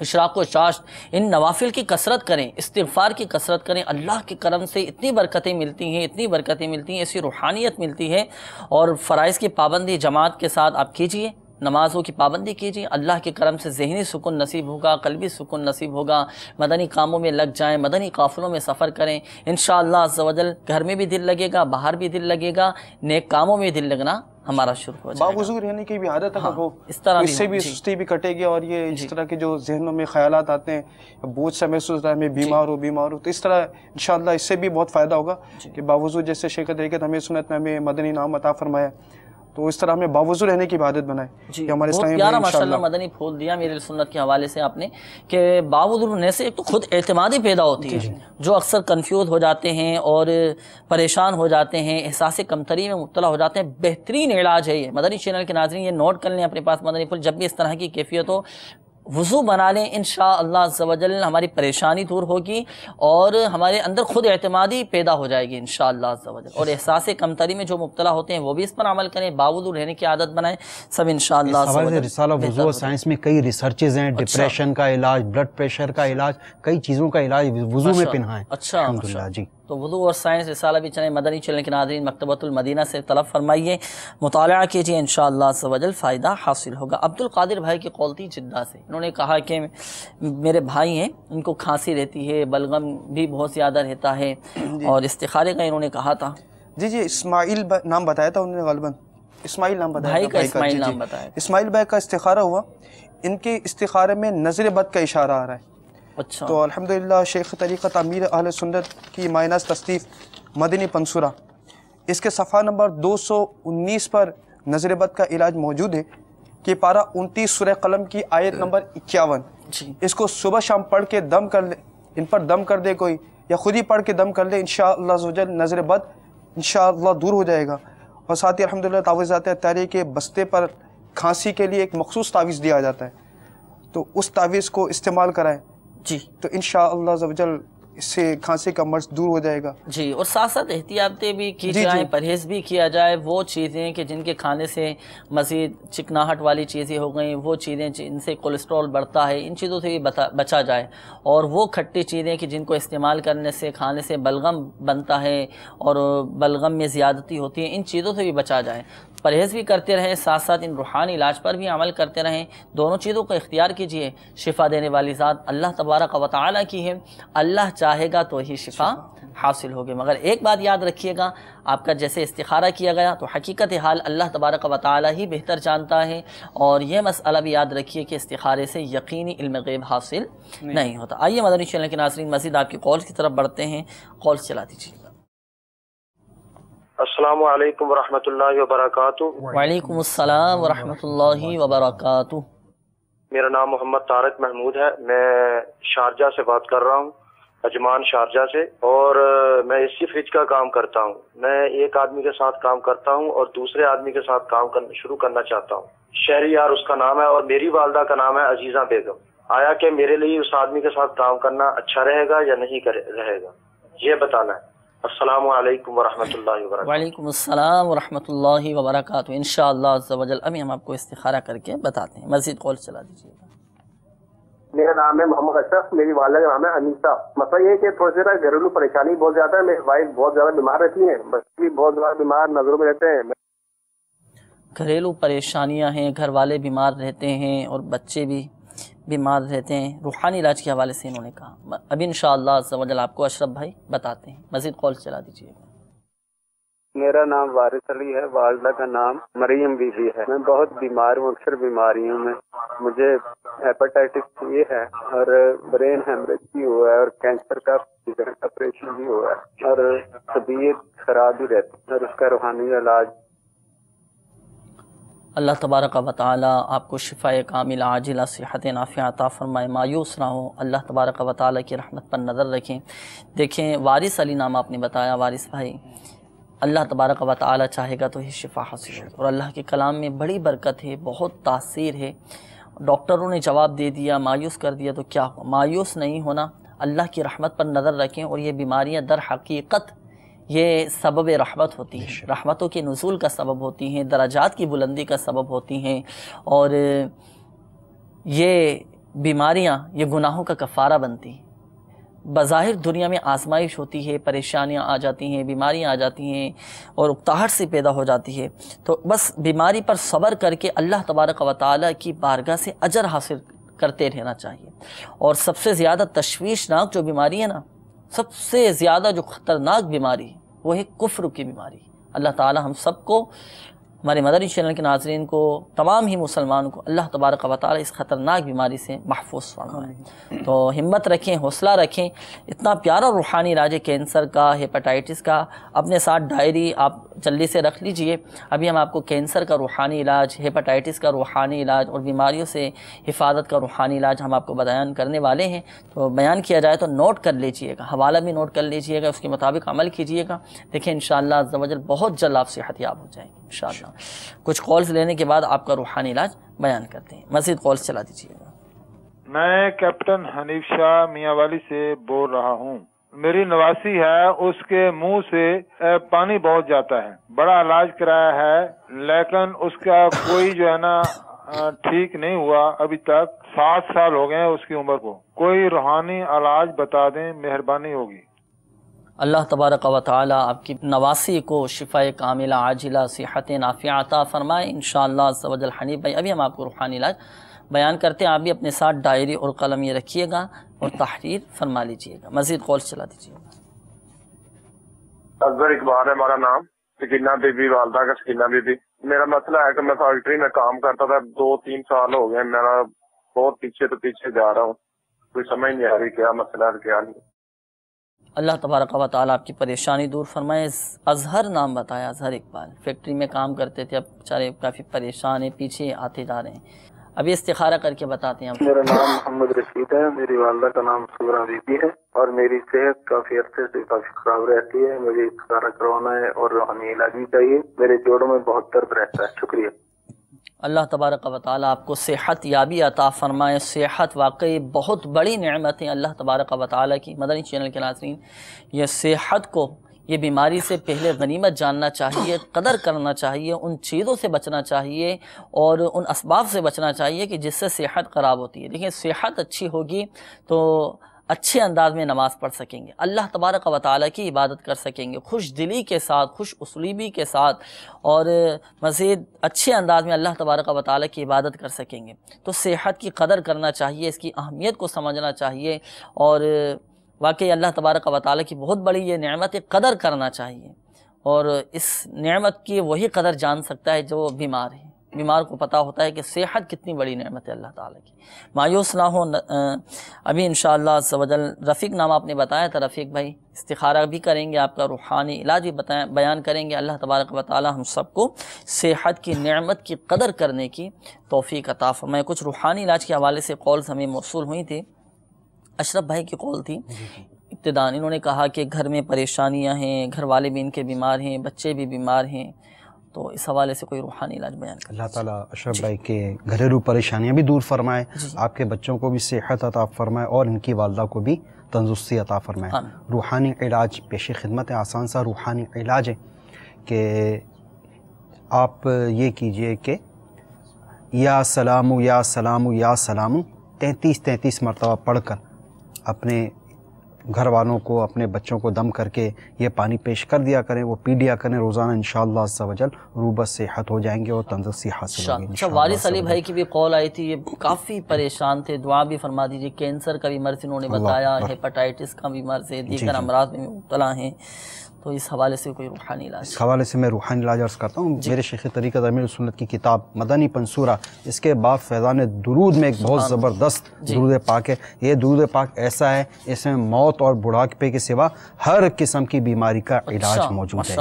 اشراق و چاشت، ان نوافل کی کثرت کریں، استغفار کی کثرت کریں، اللہ کے کرم سے اتنی برکتیں ملتی ہیں، اتنی برکتیں ملتی ہیں، ایسی روحانیت ملتی ہے، اور فرائض کی پابندی جماعت کے ساتھ آپ کیجئے، نمازوں کی پابندی کیجیے، اللہ کے کرم سے ذہنی سکون نصیب ہوگا، قلبی سکون نصیب ہوگا، مدنی کاموں میں لگ جائیں، مدنی قافلوں میں سفر کریں، انشاءاللہ عز و جل گھر میں بھی دل لگے گا، باہر بھی دل لگے گا، نیک کاموں میں دل لگنا ہمارا شروع ہو جائے گا۔ باوضو رہنے کی بھی عادت ہے وہ، اس طرح اس سے بھی سستی بھی کٹے گی، اور یہ اس طرح کے جو ذہنوں میں خیالات آتے ہیں، بوجھ سا محسوس ہوتا ہے میں بیمار ہوں، تو اس طرح انشاءاللہ اس سے بھی بہت فائدہ ہوگا کہ باوضو جیسے شیخ طریقت ہمیں سنت میں ہمیں مدنی نام عطا فرمایا، تو اس طرح ہمیں باوضو رہنے کی عادت بنائے۔ بہت پیارا ماشاءاللہ مدنی پھول دیا میرے سنت کے حوالے سے آپ نے، کہ باوضو رہنے سے ایک تو خود اعتمادی پیدا ہوتی ہے، جو اکثر کنفیوز ہو جاتے ہیں اور پریشان ہو جاتے ہیں، احساس کمتری میں مبتلا ہو جاتے ہیں، بہترین علاج ہے یہ۔ مدنی چینل کے ناظرین یہ نوٹ کر لیں اپنے پاس، مدنی پھول جب بھی اس طرح کی کیفیت ہو، وضو بنا لیں، انشاءاللہ عز و جل ہماری پریشانی دور ہوگی اور ہمارے اندر خود اعتمادی پیدا ہو جائے گی انشاءاللہ عز و جل، اور احساس کمتری میں جو مبتلا ہوتے ہیں وہ بھی اس پر عمل کریں، باوضو رہنے کی عادت بنائیں، سب انشاءاللہ عز و جل۔ رسالہ وضو اور سائنس میں کئی ریسرچز ہیں، ڈپریشن کا علاج، بلڈ پریشر کا علاج، کئی چیزوں کا علاج وضو میں پنہا ہے۔ اچھا الحمدللہ جی۔ تو وضو اور سائنس رسالہ بھی چلیں، مدنی چینل کے ناظرین مکتبۃ المدینہ سے طلب فرمائیے، مطالعہ کیجیے، انشاءاللہ عز و جل فائدہ حاصل ہوگا۔ عبد القادر بھائی کی قول تھی جدہ سے، انہوں نے کہا کہ میرے بھائی ہیں، ان کو کھانسی رہتی ہے، بلغم بھی بہت زیادہ رہتا ہے، اور استخارے کا انہوں نے کہا تھا۔ جی اسماعیل نام بتایا تھا انہوں نے، غالباً اسماعیل نام بتایا بھائی کا اسماعیل نام بتایا۔ اسماعیل بھائی کا استخارہ ہوا، ان کے استخارے میں نظر بد کا اشارہ آ رہا ہے۔ اچھا، تو الحمدللہ شیخ طریقت امیر اہل سنت کی مائناز تصنیف مدنی پنصورہ، اس کے صفحہ نمبر 219 پر نظر بد کا علاج موجود ہے کہ پارہ 29 سورہ قلم کی آیت نمبر 51، اس کو صبح شام پڑھ کے دم کر لے، ان پر دم کر دے کوئی، یا خود ہی پڑھ کے دم کر لے، انشاءاللہ عز و جل نظر بد انشاءاللہ دور ہو جائے گا۔ اور ساتھ ہی الحمدللہ تعویذات اتاری کے بستے پر کھانسی کے لیے ایک مخصوص تعویذ دیا جاتا ہے، تو اس تعویذ کو استعمال کرائیں جی، تو انشاءاللہ عز و جل اس سے کھانسی کا مرض دور ہو جائے گا۔ جی، اور ساتھ ساتھ احتیاطیں بھی کی جائیں، پرہیز بھی کیا جائے، وہ چیزیں کہ جن کے کھانے سے مزید چکناہٹ والی چیزیں ہو گئیں، وہ چیزیں جن سے کولیسٹرول بڑھتا ہے، ان چیزوں سے بھی بچا جائے، اور وہ کھٹی چیزیں کہ جن کو استعمال کرنے سے کھانے سے بلغم بنتا ہے اور بلغم میں زیادتی ہوتی ہے، ان چیزوں سے بھی بچا جائے، پرہیز بھی کرتے رہیں، ساتھ ساتھ ان روحانی علاج پر بھی عمل کرتے رہیں، دونوں چیزوں کو اختیار کیجئے۔ شفا دینے والی ذات اللہ تبارک و تعالیٰ کی ہے، اللہ چاہے گا تو ہی شفا حاصل ہوگی، مگر ایک بات یاد رکھیے گا، آپ کا جیسے استخارہ کیا گیا تو حقیقت حال اللہ تبارک و تعالیٰ ہی بہتر جانتا ہے، اور یہ مسئلہ بھی یاد رکھیے کہ استخارے سے یقینی علم غیب حاصل نہیں ہوتا۔ آئیے مدنی چینل کے ناظرین مزید آپ کی کالز کی طرف بڑھتے ہیں، کالز چلا دیجیے۔ السلام علیکم ورحمۃ اللہ وبرکاتہ۔ وعلیکم السلام ورحمۃ اللہ وبرکاتہ۔ میرا نام محمد طارق محمود ہے، میں شارجہ سے بات کر رہا ہوں، اجمان شارجہ سے، اور میں اسی فریج کا کام کرتا ہوں۔ میں ایک آدمی کے ساتھ کام کرتا ہوں اور دوسرے آدمی کے ساتھ کام شروع کرنا چاہتا ہوں۔ شہریار اس کا نام ہے اور میری والدہ کا نام ہے عزیزہ بیگم۔ آیا کہ میرے لیے اس آدمی کے ساتھ کام کرنا اچھا رہے گا یا نہیں رہے گا، یہ بتانا ہے۔ السلام علیکم ورحمۃ اللہ وبرکاتہ۔ وعلیکم السلام ورحمۃ اللہ وبرکاتہ۔ انشاءاللہ عز و جل ابھی ہم آپ کو استخارہ کر کے بتاتے ہیں، مزید کال چلا دیجیے گا۔ میرا نام ہے محمد اشرف، میری والدہ کا نام ہے انیسہ۔ مسئلہ یہ ہے کہ تھوڑی سی گھریلو پریشانی بہت زیادہ ہے، میری وائف بہت زیادہ بیمار رہتی ہیں، بچے بھی بہت زیادہ بیمار نظروں میں رہتے ہیں۔ گھریلو پریشانیاں ہیں، گھر والے بیمار رہتے ہیں اور بچے بھی بیمار رہتے ہیں، روحانی علاج کے حوالے سے انہوں نے کہا۔ اب انشاءاللہ عز و جل آپ کو اشرف بھائی بتاتے ہیں، مزید کال چلا دیجیے گا۔ میرا نام وارث علی ہے، والدہ کا نام مریم بی بی ہے۔ میں بہت بیمار ہوں، اکثر بیماریوں میں مجھے ہیپاٹائٹس یہ ہے اور برین ہیمریج بھی ہوا ہے اور کینسر کا آپریشن بھی ہوا ہے اور طبیعت خراب ہی رہتی ہے اور اس کا روحانی علاج۔ اللہ تبارک و تعالی آپ کو شفاء کامل عاجلہ صحت نافعہ عطا فرمائے، مایوس نہ ہو، اللہ تبارک و تعالی کی رحمت پر نظر رکھیں۔ دیکھیں وارث علی نام آپ نے بتایا، وارث بھائی، اللہ تبارک و تعالی چاہے گا تو ہی شفا حاصل ہو، اور اللہ کے کلام میں بڑی برکت ہے، بہت تاثیر ہے۔ ڈاکٹروں نے جواب دے دیا، مایوس کر دیا تو کیا ہو، مایوس نہیں ہونا، اللہ کی رحمت پر نظر رکھیں، اور یہ بیماریاں در حقیقت یہ سبب رحمت ہوتی ہیں، رحمتوں کے نزول کا سبب ہوتی ہیں، درجات کی بلندی کا سبب ہوتی ہیں، اور یہ بیماریاں یہ گناہوں کا کفارہ بنتی ہیں۔ بظاہر دنیا میں آزمائش ہوتی ہے، پریشانیاں آ جاتی ہیں، بیماریاں آ جاتی ہیں اور اکتاہٹ سے پیدا ہو جاتی ہے، تو بس بیماری پر صبر کر کے اللہ تبارک و تعالیٰ کی بارگاہ سے اجر حاصل کرتے رہنا چاہیے۔ اور سب سے زیادہ تشویشناک جو بیماری ہے نا، سب سے زیادہ جو خطرناک بیماری وہ ہے کفر کی بیماری۔ اللہ تعالی ہم سب کو، ہمارے مدنی چینل کے ناظرین کو، تمام ہی مسلمان کو اللہ تبارک و تعالی اس خطرناک بیماری سے محفوظ فرمائے۔ تو ہمت رکھیں، حوصلہ رکھیں، اتنا پیارا روحانی علاج ہے کینسر کا، ہیپاٹائٹس کا، اپنے ساتھ ڈائری آپ جلدی سے رکھ لیجئے۔ ابھی ہم آپ کو کینسر کا روحانی علاج، ہیپاٹائٹس کا روحانی علاج اور بیماریوں سے حفاظت کا روحانی علاج ہم آپ کو بیان کرنے والے ہیں، تو بیان کیا جائے تو نوٹ کر لیجئے گا، حوالہ بھی نوٹ کر لیجئے گا، اس کے مطابق عمل کیجئے گا۔ دیکھیں انشاءاللہ عز و جل بہت جلد آپ صحت یاب ہو جائیں گے انشاءاللہ۔ کچھ کالز لینے کے بعد آپ کا روحانی علاج بیان کرتے ہیں، مزید کالز چلا دیجیے گا۔ میں کیپٹن حنیف شاہ میاں والی سے بول رہا ہوں. میری نواسی ہے، اس کے منہ سے پانی بہت جاتا ہے، بڑا علاج کرایا ہے لیکن اس کا کوئی جو ہے نا ٹھیک نہیں ہوا ابھی تک. 7 سال ہو گئے ہیں اس کی عمر کو. کوئی روحانی علاج بتا دیں، مہربانی ہوگی. اللہ تبارک و تعالی آپ کی نواسی کو شفاء کاملہ عاجلہ صحت نافعہ عطا فرمائے انشاءاللہ عز و جل. حنیف بھائی ابھی ہم آپ کو روحانی علاج بیان کرتے ہیں، آپ بھی اپنے ساتھ ڈائری اور قلم یہ رکھیے گا اور تحریر فرما لیجئے گا. مزید کال چلا دیجیے گا. اکبر اقبال ہے ہمارا نام، سکینہ بی بی، والدہ کا سکینہ بی بی. میرا مسئلہ ہے کہ میں فیکٹری میں کام کرتا تھا، 2-3 سال ہو گئے، میرا بہت پیچھے جا رہا ہوں، کوئی سمجھ نہیں آ رہی کیا مسئلہ ہے کیا نہیں. اللہ تبارک و تعالیٰ آپ کی پریشانی دور فرمائے. اظہر نام بتایا، اظہر اقبال فیکٹری میں کام کرتے تھے، اب بیچارے کافی پریشان ہیں، پیچھے آتے جا رہے ہیں. ابھی استخارہ کر کے بتاتے ہیں. میرا نام محمد رشید ہے، میری والدہ کا نام سورہ بی بی ہے اور میری صحت کافی عرصے سے کافی خراب رہتی ہے. مجھے استخارہ کروانا ہے اور روحانی علاج بھی چاہیے. میرے جوڑوں میں بہت درد رہتا ہے. شکریہ. اللہ تبارک و تعالیٰ آپ کو صحت یابی عطا فرمائے. صحت واقعی بہت بڑی نعمت ہے اللہ تبارک و تعالیٰ کی. مدنی چینل کے ناظرین، یہ صحت کو، یہ بیماری سے پہلے غنیمت جاننا چاہیے، قدر کرنا چاہیے، ان چیزوں سے بچنا چاہیے اور ان اسباب سے بچنا چاہیے کہ جس سے صحت خراب ہوتی ہے. دیکھیں صحت اچھی ہوگی تو اچھے انداز میں نماز پڑھ سکیں گے، اللہ تبارک و تعالیٰ کی عبادت کر سکیں گے خوش دلی کے ساتھ، خوش اسلوبی کے ساتھ، اور مزید اچھے انداز میں اللہ تبارک و تعالیٰ کی عبادت کر سکیں گے. تو صحت کی قدر کرنا چاہیے، اس کی اہمیت کو سمجھنا چاہیے، اور واقعی اللہ تبارک و تعالیٰ کی بہت بڑی یہ نعمت قدر کرنا چاہیے. اور اس نعمت کی وہی قدر جان سکتا ہے جو بیمار ہے. بیمار کو پتہ ہوتا ہے کہ صحت کتنی بڑی نعمت ہے اللہ تعالیٰ کی. مایوس نہ ہو. ابھی انشاءاللہ عز و جل رفیق نام آپ نے بتایا تھا، رفیق بھائی استخارہ بھی کریں گے، آپ کا روحانی علاج بھی بیان کریں گے. اللہ تبارک و تعالیٰ ہم سب کو صحت کی نعمت کی قدر کرنے کی توفیق عطا فرمائے. کچھ روحانی علاج کے حوالے سے کالز ہمیں موصول ہوئی تھی. اشرف بھائی کی کال تھی ابتداءً، انہوں نے کہا کہ گھر میں پریشانیاں ہیں، گھر والے بھی ان کے بیمار ہیں، بچے بھی بیمار ہیں، تو اس حوالے سے کوئی روحانی علاج بیان کریں. اللہ تعالیٰ اشرف بھائی کے گھریلو پریشانیاں بھی دور فرمائے، آپ کے بچوں کو بھی صحت عطا فرمائے اور ان کی والدہ کو بھی تندرستی عطا فرمائے. روحانی علاج پیش خدمت ہے، آسان سا روحانی علاج ہے کہ آپ یہ کیجئے کہ یا سلام یا سلام یا سلام 33 مرتبہ پڑھ کر اپنے گھر والوں کو، اپنے بچوں کو دم کر کے یہ پانی پیش کر دیا کریں، وہ پی لیا کریں روزانہ. انشاءاللہ عز و جل روبہ صحت ہو جائیں گے اور تندرستی حاصل ہوگی. اچھا، وارث علی بھائی کی بھی کال آئی تھی، یہ کافی پریشان تھے، دعا بھی فرما دیجیے. کینسر کا بھی مرض انہوں نے بتایا، ہیپاٹائٹس کا بھی مرض ہے، دیگر امراض میں مبتلا ہیں، تو اس حوالے سے کوئی روحانی علاج؟ اس حوالے سے میں روحانی علاج عرض کرتا ہوں. میرے شیخ طریقت امیر سنت کی کتاب مدنی پنصورہ، اس کے باب فیضان درود میں ایک بہت زبردست درود پاک ہے. یہ درود پاک ایسا ہے، اس میں موت اور بڑھاپے کے سوا ہر قسم کی بیماری کا علاج موجود ہے.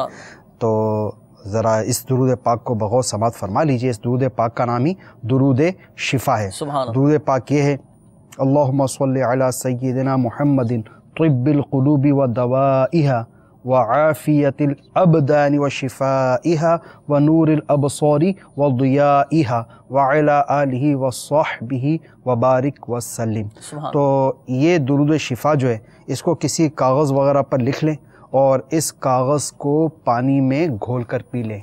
تو ذرا اس درود پاک کو بغور سماعت فرما لیجئے. اس درود پاک کا نام ہی درود شفا ہے. درود پاک یہ ہے: اللہم صلی علی سیدنا محمد طب القلوب و دوائها وعافیت الابدان وشفائها ونور الابصار وضیائها وعلى آلہ وصحبہ وبارک وسلم. تو یہ درود شفا جو ہے، اس کو کسی کاغذ وغیرہ پر لکھ لیں اور اس کاغذ کو پانی میں گھول کر پی لیں.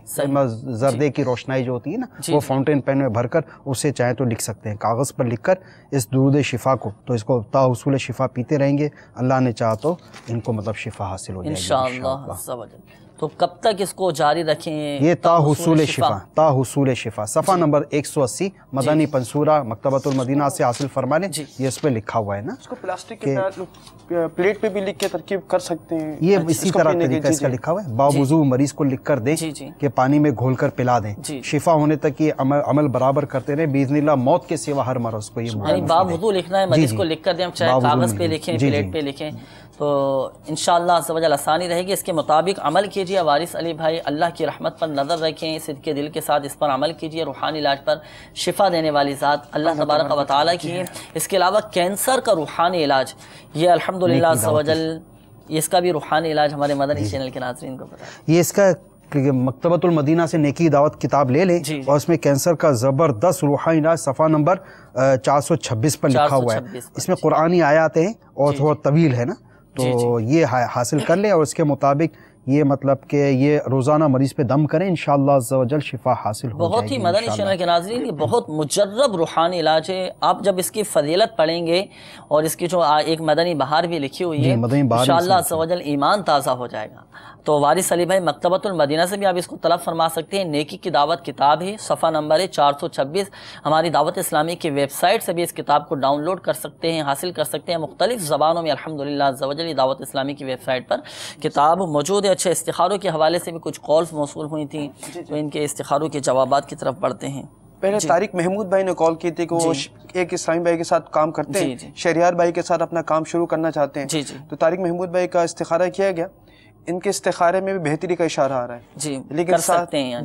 زردے کی روشنائی جو ہوتی ہے نا، وہ فاؤنٹین پین میں بھر کر اسے چاہیں تو لکھ سکتے ہیں. کاغذ پر لکھ کر اس درود شفا کو، تو اس کو تا حصول شفا پیتے رہیں گے. اللہ نے چاہا تو ان کو مطلب شفا حاصل ہو جائے گی انشاءاللہ عز و جل. تو کب تک اس کو جاری رکھیں؟ یہ تا حصول شفا، تا حصول شفا، صفحہ نمبر 180 مدنی پنصورہ مکتبۃ المدینہ سے حاصل فرما لیں. یہ اس پہ لکھا ہوا ہے نا. اس کو پلاسٹک کے پلیٹ پہ بھی لکھ کے ترکیب کر سکتے ہیں. یہ اسی طرح طریقہ اس کا لکھا ہوا ہے. باوضو مریض کو لکھ کر دیں کہ پانی میں گھول کر پلا دیں. شفا ہونے تک یہ عمل برابر کرتے رہیں باذن اللہ. موت کے سوا ہر مرض کو یہ باوضو لکھنا ہے، مریض کو لکھ کر دیں، چاہے کاغذ پہ لکھیں، پلیٹ پہ لکھیں، تو انشاءاللہ عز و جل آسانی رہے گی. اس کے مطابق عمل کیجیے. وارث علی بھائی اللہ کی رحمت پر نظر رکھیں، صدق کے دل کے ساتھ اس پر عمل کیجیے. روحانی علاج پر شفا دینے والی ذات اللہ تبارک و تعالیٰ کی ہے. اس کے علاوہ کینسر کا روحانی علاج، یہ الحمدللہ عز و جل اس کا بھی روحانی علاج ہمارے مدنی چینل کے ناظرین کو پتہ ہے. یہ اس کا کہ مکتبۃ المدینہ سے نیکی دعوت کتاب لے لیں اور اس میں کینسر کا زبردست روحانی علاج صفحہ نمبر 426 پر لکھا ہوا ہے. اس میں قرآنی آیات ہیں اور تھوڑا طویل ہے نا, تو یہ حاصل کر لیں اور اس کے مطابق یہ مطلب کہ یہ روزانہ مریض پہ دم کریں, انشاءاللہ عز و جل شفا حاصل ہو جائے گی. بہت ہی مدنی چینل کے ناظرین یہ بہت مجرب روحانی علاج ہے. آپ جب اس کی فضیلت پڑھیں گے اور اس کی جو ایک مدنی بہار بھی لکھی ہوئی ہے انشاءاللہ عز و جل ایمان تازہ ہو جائے گا. تو وارث علی بھائی مکتبۃ المدینہ سے بھی آپ اس کو طلب فرما سکتے ہیں. نیکی کی دعوت کتاب ہے, صفحہ نمبر ہے 426. ہماری دعوت اسلامی کی ویب سائٹ سے بھی اس کتاب کو ڈاؤن لوڈ کر سکتے ہیں, حاصل کر سکتے ہیں. مختلف زبانوں میں الحمدللہ عز و جل دعوت اسلامی کی ویب سائٹ پر کتاب موجود ہے. اچھے استخاروں کے حوالے سے بھی کچھ کالز موصول ہوئی تھیں, تو ان کے استخاروں کے جوابات کی طرف بڑھتے ہیں. پہلے طارق محمود بھائی نے کال کی تھی کہ وہ ایک اسلامی بھائی کے ساتھ کام کرتے ہیں, شہریار بھائی کے ساتھ اپنا کام شروع کرنا چاہتے ہیں. تو طارق محمود بھائی کا استخارہ کیا گیا, ان کے استخارے میں بھی بہتری کا اشارہ آ رہا ہے. لیکن کر سکتے ہیں,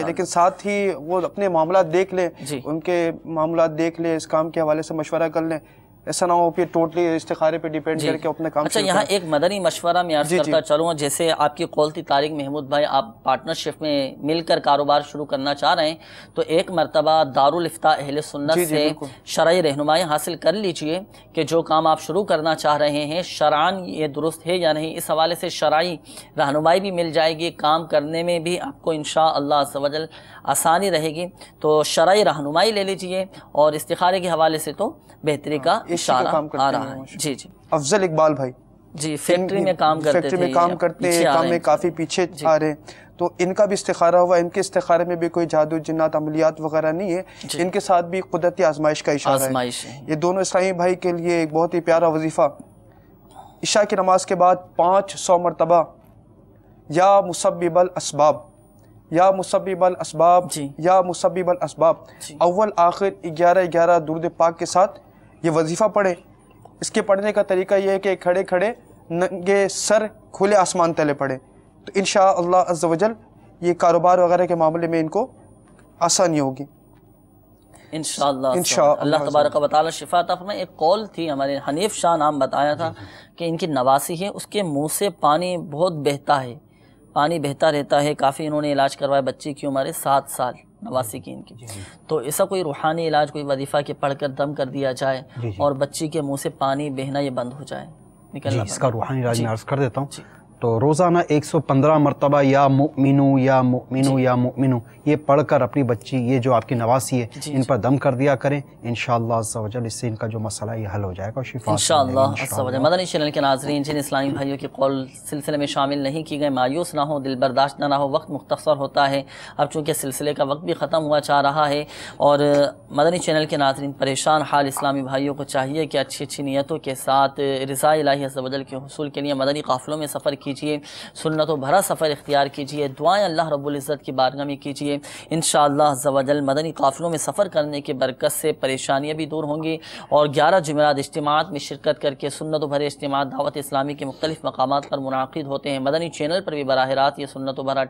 لیکن ساتھ ہی وہ اپنے معاملات دیکھ لیں, ان کے معاملات دیکھ لیں, اس کام کے حوالے سے مشورہ کر لیں. ایسا نہ ہو کہ ٹوٹلی استخارے پہ ڈیپینڈ کر کے اپنا کام. اچھا, یہاں ایک مدنی مشورہ میں عرض کرتا چلوں. جیسے آپ کی قول تھی طارق محمود بھائی, آپ پارٹنرشپ میں مل کر کاروبار شروع کرنا چاہ رہے ہیں, تو ایک مرتبہ دارالافتاء اہل سنت سے شرعی رہنمائی حاصل کر لیجئے کہ جو کام آپ شروع کرنا چاہ رہے ہیں شرعاً یہ درست ہے یا نہیں. اس حوالے سے شرعی رہنمائی بھی مل جائے گی, کام کرنے میں بھی آپ کو انشاءاللہ عز و جل آسانی رہے گی. تو شرعی رہنمائی لے لیجئے, اور استخارے کے حوالے سے تو بہتری کا اشارہ آ رہا ہے. جی جی. افضل اقبال بھائی جی فیکٹری میں کام کرتے تھے, فیکٹری میں کام کرتے ہیں, کام میں کافی پیچھے آ رہے ہیں, تو ان کا بھی استخارہ ہوا. ان کے استخارے میں بھی کوئی جادو جنات عملیات وغیرہ نہیں ہے, ان کے ساتھ بھی قدرتی آزمائش کا اشارہ ہے. یہ دونوں اسلامی بھائی کے لیے ایک بہت ہی پیارا وظیفہ, عشاء کی نماز کے بعد 500 مرتبہ یا مسبب الاسباب, یا مسبب الاسباب, یا مسبب الاسباب, اول آخر 11 درود پاک کے ساتھ یہ وظیفہ پڑھیں. اس کے پڑھنے کا طریقہ یہ ہے کہ کھڑے کھڑے ننگے سر کھلے آسمان تلے پڑھیں, تو انشاءاللہ عز و جل یہ کاروبار وغیرہ کے معاملے میں ان کو آسانی ہوگی انشاءاللہ. اللہ تبارک و تعالی شفا عطا فرمائے. ایک کال تھی ہمارے حنیف شاہ نام بتایا تھا کہ ان کی نواسی ہے, اس کے منہ سے پانی بہت بہتا ہے, پانی بہتا رہتا ہے. کافی انہوں نے علاج کروایا, بچی کی عمر ہے 7 سال, نواسی کی ان کی. تو ایسا کوئی روحانی علاج, کوئی وظیفہ کہ پڑھ کر دم کر دیا جائے اور بچی کے منہ سے پانی بہنا یہ بند ہو جائے, نکلنا. اس کا روحانی علاج میں عرض کر دیتا ہوں. تو روزانہ 115 مرتبہ یا مؤمنو یا مؤمنو یا مؤمنو یہ پڑھ کر اپنی بچی, یہ جو آپ کی نواسی ہے, ان پر دم کر دیا کریں. انشاءاللہ عز و جل اس سے ان کا جو مسئلہ یہ حل ہو جائے گا, شفا انشاءاللہ عز و جل. مدنی چینل کے ناظرین, جن اسلامی بھائیوں کی قول سلسلے میں شامل نہیں کی گئے, مایوس نہ ہو, دل برداشت نہ ہو, وقت مختصر ہوتا ہے. اب چونکہ سلسلے کا وقت بھی ختم ہوا چاہ رہا ہے, اور مدنی چینل کے ناظرین پریشان حال اسلامی بھائیوں کو چاہیے کہ اچھی اچھی نیتوں کے ساتھ رضا الہی عز و جل کے حصول کے لیے مدنی قافلوں میں سفر کیجیے, سنتوں بھرا سفر اختیار کیجیے, دعائیں اللہ رب العزت کی بارگاہ میں کیجیے. انشاءاللہ عز و جل مدنی قافلوں میں سفر کرنے کی برکت سے پریشانیاں بھی دور ہوں گی, اور 11 جمعرات اجتماعات میں شرکت کر کے سنتوں بھرے اجتماعات دعوت اسلامی کے مختلف مقامات پر منعقد ہوتے ہیں. مدنی چینل پر بھی براہ راست یہ سنتوں بھرا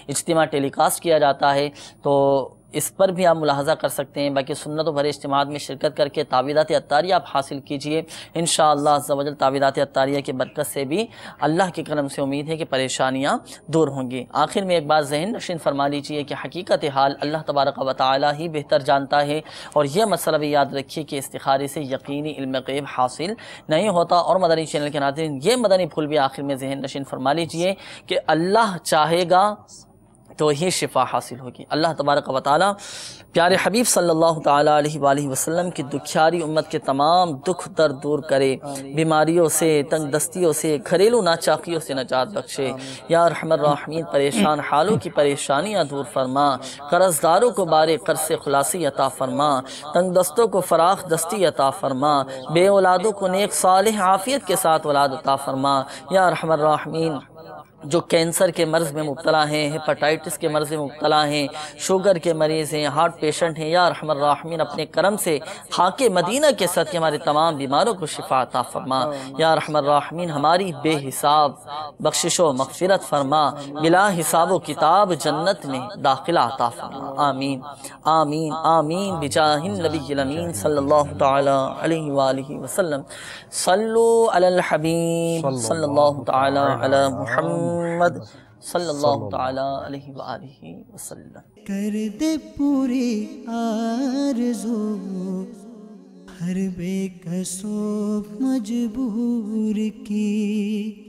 اجتماع ٹیلی کاسٹ کیا جاتا ہے, تو اس پر بھی آپ ملاحظہ کر سکتے ہیں. باقی سنتوں بھرے اجتماعات میں شرکت کر کے تعویذات عطاریہ آپ حاصل کیجئے. انشاءاللہ عز و جل تعویذات عطاریہ کی برکت سے بھی اللہ کے کرم سے امید ہے کہ پریشانیاں دور ہوں گی. آخر میں ایک بات ذہن نشین فرما لیجئے کہ حقیقت حال اللہ تبارک و تعالی ہی بہتر جانتا ہے, اور یہ مسئلہ بھی یاد رکھیے کہ استخارے سے یقینی علم غیب حاصل نہیں ہوتا. اور مدنی چینل کے ناظرین یہ مدنی پھول بھی آخر میں ذہن نشین فرما لیجئے کہ اللہ چاہے گا تو ہی شفا حاصل ہوگی. اللہ تبارک و تعالی پیارے حبیب صلی اللہ تعالی علیہ وآلہ وسلم کی دکھیاری امت کے تمام دکھ درد دور کرے, بیماریوں سے, تنگ دستیوں سے, گھریلو ناچاکیوں سے نجات بخشے. یا ارحم الراحمین پریشان حالوں کی پریشانیاں دور فرما, قرض داروں کو بارے قرض سے خلاصی عطا فرما, تنگ دستوں کو فراخ دستی عطا فرما, بے اولادوں کو نیک صالح عافیت کے ساتھ اولاد عطا فرما. یا ارحم الراحمین جو کینسر کے مرض میں مبتلا ہیں, ہیپاٹائٹس کے مرض میں مبتلا ہیں, شوگر کے مریض ہیں, ہارٹ پیشنٹ ہیں, یا ارحم الراحمین اپنے کرم سے خاک مدینہ کے صدقے ہمارے تمام بیماروں کو شفا عطا فرما. یا ارحم الراحمین ہماری بے حساب بخشش و مغفرت فرما, بلا حساب و کتاب جنت میں داخلہ عطا فرما. آمین آمین آمین بجاہ النبی الامین صلی اللہ تعالی علیہ وآلہ وسلم. صلو علی الحبیب صلی اللہ تعالی علی محمد محمد صلی اللہ تعالی علیہ وآلہ وسلم. کر دے پوری آرزو ہر بے کس و مجبور کی.